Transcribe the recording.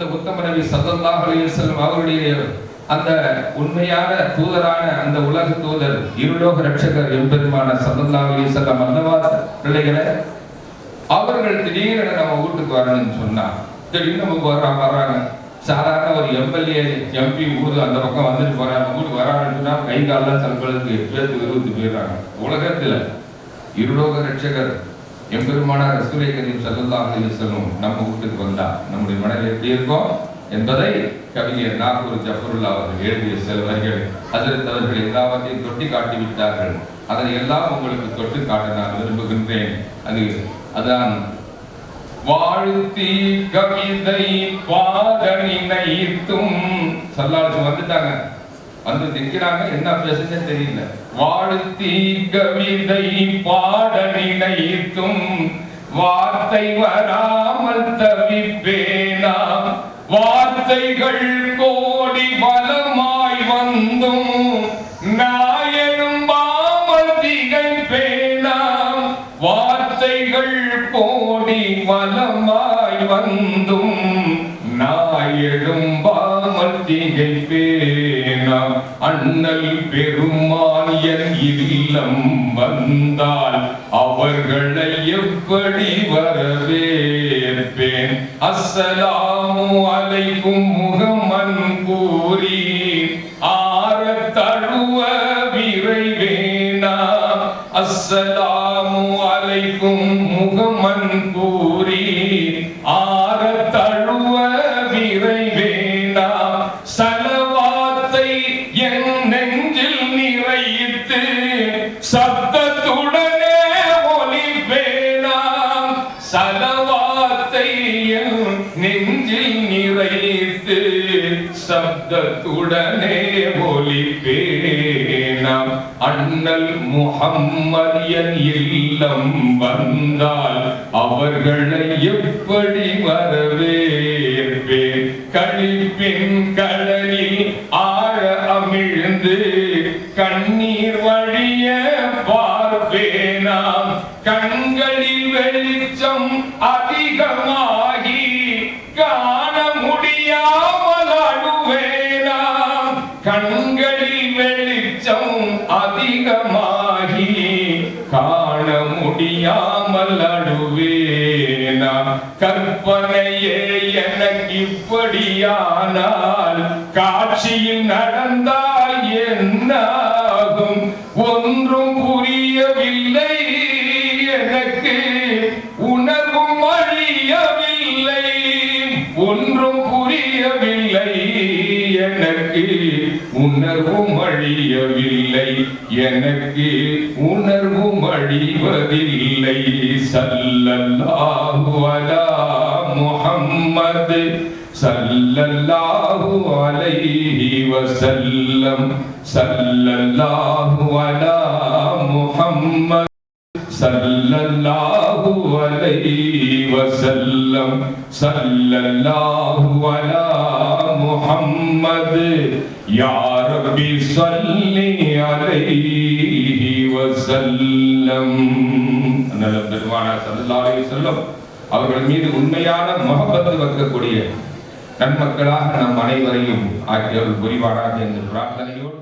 அந்த உத்தம நபி ஸல்லல்லாஹு அலைஹி வஸல்லம் அவருடைய அந்த உண்மையான தூதரான அந்த உலக தூதர் இருலோக ரட்சகர் எம்பெருமான ஸல்லல்லாஹு அலைஹி வஸல்லம் அல்லவா பிள்ளைகளே, அவர்கள் திடீரென நம்ம வீட்டுக்கு வரணும்னு சொன்னா திடீர்னு நமக்கு வர்றாங்க. சாதாரண ஒரு எம்எல்ஏ எம்பி ஊர் அந்த பக்கம் வந்துட்டு போறாங்க, வீட்டுக்கு வரான்னு சொன்னா கை காலெல்லாம் தங்களுக்கு பேத்து விருத்து போயிடுறாங்க. உலகத்துல இருலோக ரட்சகர் எம்பெருமான ரசூலை கரீம் ஸல்லல்லாஹு அலைஹி வஸல்லம் நம்ம வீட்டுக்கு வந்தா நம்முடைய மனதில் எப்படி இருக்கும் என்பதை கவிஞர் நாகூர் ஜஃபருல்லா அவர்கள் எழுதிய சில வரிகள் ஹஜ்ரத் அவர்கள் எல்லாவற்றையும் தொட்டி காட்டி விட்டார்கள். அதனை எல்லாம் உங்களுக்கு தொட்டு காட்ட நான் விரும்புகின்றேன். அதான் வாழ்த்தி கவிதை பாதனினைத்தும் சல்லாச்சு வந்துட்டாங்க, வந்து நிற்கிறாங்க, என்ன பேசுன்னு தெரியல. வாழ்த்தி கவிதை பாடனினைத்தும் வார்த்தை வராமல் தவிப்பேனா, வார்த்தைகள் கோடி பலமாய் வந்தும் நாயெழும்பாமல் திகைப்பேனா, வார்த்தைகள் கோடி பலமாய் வந்தும் நாயெழும்பாமல் திகைப்பேனா, அண்ணல் பெருமான் என் இல்லம் வந்தால் அவர்களை எப்படி வரவேற்பேன், அஸ்ஸலாமு அலைக்கும் முகமன் கூறி ஆர தழுவ விரைவேனா, அஸ்ஸலாமு அலைக்கும் முகமன் கூறி ஆர தழுவ விரைவேனா, சலவாத்தை என் நெஞ்சில் நிறைத்து சப்தத்துடனே ஒலிப்பேனா, சலவாத்தை என் நெஞ்சில் நிறைத்து சப்தத்துடனே ஒலிப்பேனா, அண்ணல் முஹம்மது என் இல்லம் வந்தால் அவர்களை எப்படி வரவேற்பேன், கழிப்பின் கடலில் ஆழ அமிழ்ந்து கண்ணீர் வழிய பார்ப்பேனாம், கண்களில் வெளிச்சம் அதிகமாகி காண முடியாமல் அழுவேனாம், கண்களில் வெளிச்சம் அதிகமாகி காண முடியாமல் அழுவேனாம், கற்பனையே எனக்கு இப்படியானால் காட்சியில் நடந்தால் என்னாகும், ஒன்றும் புரியவில்லை எனக்கு உணர்வும் அழியவில்லை, ஒன்றும் புரியவில்லை எனக்கு உணர்வும் அழியவில்லை, எனக்கு உணர்வும் அழிவதில்லை, ஸல்லல்லாஹு அலா முஹம்மது ஸல்லல்லாஹு அலைஹி வஸல்லம், ஸல்லல்லாஹு அலா முஹம்மது ஸல்லல்லாஹு அலைஹி வஸல்லம், ஸல்லல்லாஹு அலா முஹம்மது யா ரப்பி ஸல்லி அலைஹி வஸல்லம். அன்னல் பெருமானார் ஸல்லல்லாஹு அலைஹி வஸல்லம் அவர்கள் மீது உண்மையான முஹப்பத் வைக்கக்கூடிய நன்மக்களாக நம் அனைவரையும் ஆக்கியவர்கள் புரிவாராக என்ற பிரார்த்தனையோடு